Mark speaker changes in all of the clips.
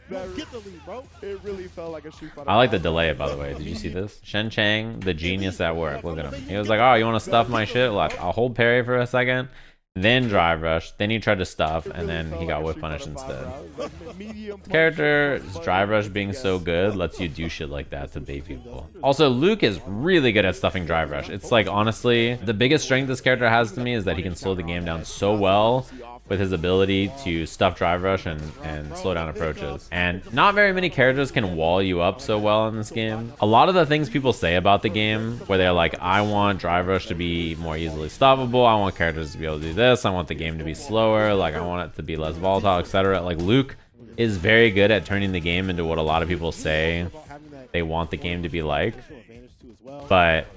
Speaker 1: Get the lead, bro.
Speaker 2: It really felt like a Street Fighter.
Speaker 3: I like the delay, by the way. Did you see this? Shen Chang, the genius at work. Look at him. He was like, oh, you want to stuff my shit? Like, I'll hold parry for a second, then drive rush, then he tried to stuff, and then he got whip punish instead. Character's drive rush being so good lets you do shit like that to bait people. Also, Luke is really good at stuffing drive rush. It's like, honestly, the biggest strength this character has to me is that he can slow the game down so well with his ability to stuff drive rush and slow down approaches. And not very many characters can wall you up so well in this game. A lot of the things people say about the game, where they're like, I want drive rush to be more easily stoppable, I want characters to be able to do this, I want the game to be slower, like I want it to be less volatile, etc. Like, Luke is very good at turning the game into what a lot of people say they want the game to be like, but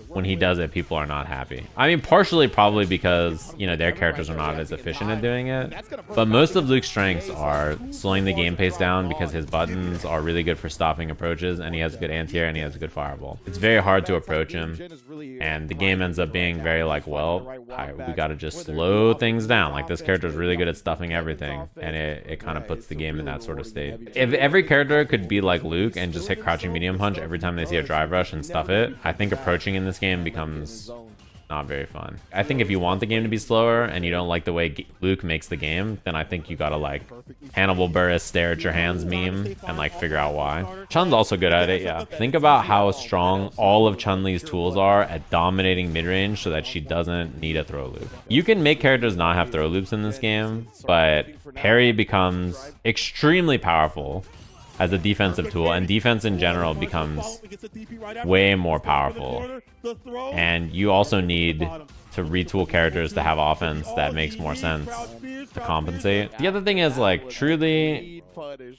Speaker 3: when he does it, people are not happy. I mean, partially probably because, you know, their characters are not as efficient at doing it, but most of Luke's strengths are slowing the game pace down because his buttons are really good for stopping approaches, and he has a good anti-air, and he has a good fireball. It's very hard to approach him, and the game ends up being very like, well, we gotta just slow things down. Like, this character is really good at stuffing everything, and it kind of puts the game in that sort of state. If every character could be like Luke and just hit crouching medium punch every time they see a drive rush and stuff it, I think approaching in this game becomes not very fun. I think if you want the game to be slower and you don't like the way Luke makes the game, then I think you gotta like Hannibal Buress stare at your hands meme and like figure out why. Chun's also good at it, yeah. Think about how strong all of Chun-Li's tools are at dominating mid-range so that she doesn't need a throw loop. You can make characters not have throw loops in this game, but parry becomes extremely powerful as a defensive tool, and defense in general becomes way more powerful. And you also need to retool characters to have offense that makes more sense to compensate. The other thing is, like, truly,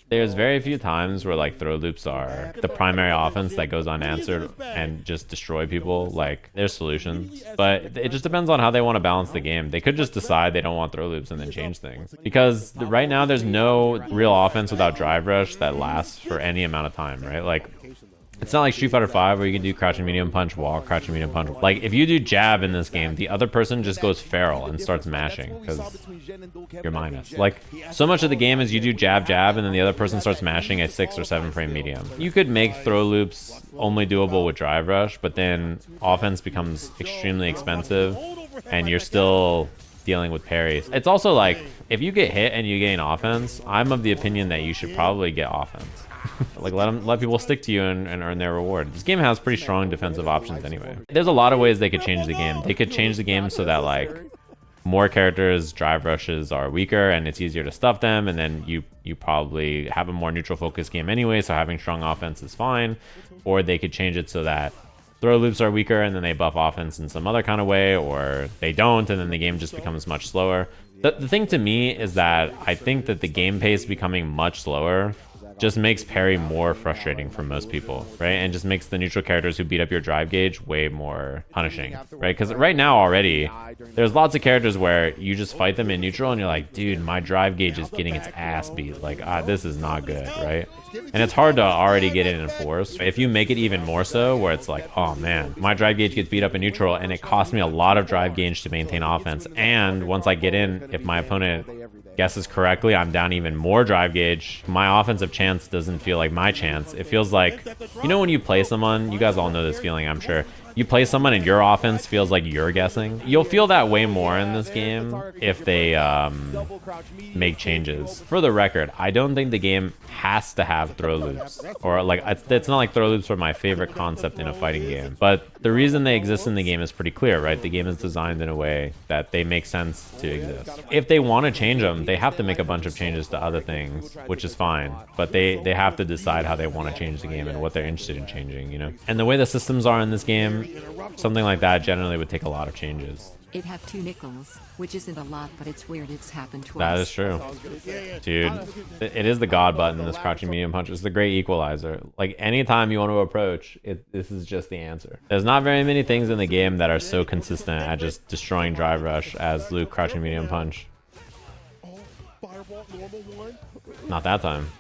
Speaker 3: there's very few times where like throw loops are the primary offense that goes unanswered and just destroy people. Like, there's solutions, but it just depends on how they want to balance the game. They could just decide they don't want throw loops and then change things, because right now there's no real offense without drive rush that lasts for any amount of time, right? Like, it's not like Street Fighter 5 where you can do crouching medium punch, wall, crouching medium punch. Like, if you do jab in this game, the other person just goes feral and starts mashing because you're minus. Like, so much of the game is you do jab, jab, and then the other person starts mashing a 6 or 7 frame medium. You could make throw loops only doable with drive rush, but then offense becomes extremely expensive and you're still dealing with parries. It's also like, if you get hit and you gain offense, I'm of the opinion that you should probably get offense. Like, let people stick to you and earn their reward. This game has pretty strong defensive options anyway. There's a lot of ways they could change the game. They could change the game so that like more characters' drive rushes are weaker and it's easier to stuff them, and then you probably have a more neutral focus game anyway, so having strong offense is fine. Or they could change it so that throw loops are weaker and then they buff offense in some other kind of way, or they don't and then the game just becomes much slower. The thing to me is that I think that the game pace becoming much slower just makes parry more frustrating for most people, right? And just makes the neutral characters who beat up your drive gauge way more punishing, right? Because right now already, there's lots of characters where you just fight them in neutral and you're like, dude, my drive gauge is getting its ass beat. Like, this is not good, right? And it's hard to already get it in force. If you make it even more so, where it's like, oh man, my drive gauge gets beat up in neutral and it costs me a lot of drive gauge to maintain offense. And once I get in, if my opponent guesses correctly, I'm down even more drive gauge. My offensive chance doesn't feel like my chance. It feels like, you know, when you play someone, you guys all know this feeling, I'm sure. You play someone and your offense feels like you're guessing. You'll feel that way more in this game if they make changes. For the record, I don't think the game has to have throw loops. Or like, it's not like throw loops are my favorite concept in a fighting game. But the reason they exist in the game is pretty clear, right? The game is designed in a way that they make sense to exist. If they want to change them, they have to make a bunch of changes to other things, which is fine. But they have to decide how they want to change the game and what they're interested in changing, you know? And the way the systems are in this game, something like that generally would take a lot of changes.
Speaker 4: It have 2 nickels, which isn't a lot, but it's weird it's happened twice.
Speaker 3: That is true. Dude, it is the god button, this crouching medium punch. It's the great equalizer. Like, anytime you want to approach, this is just the answer. There's not very many things in the game that are so consistent at just destroying drive rush as Luke crouching medium punch. Not that time.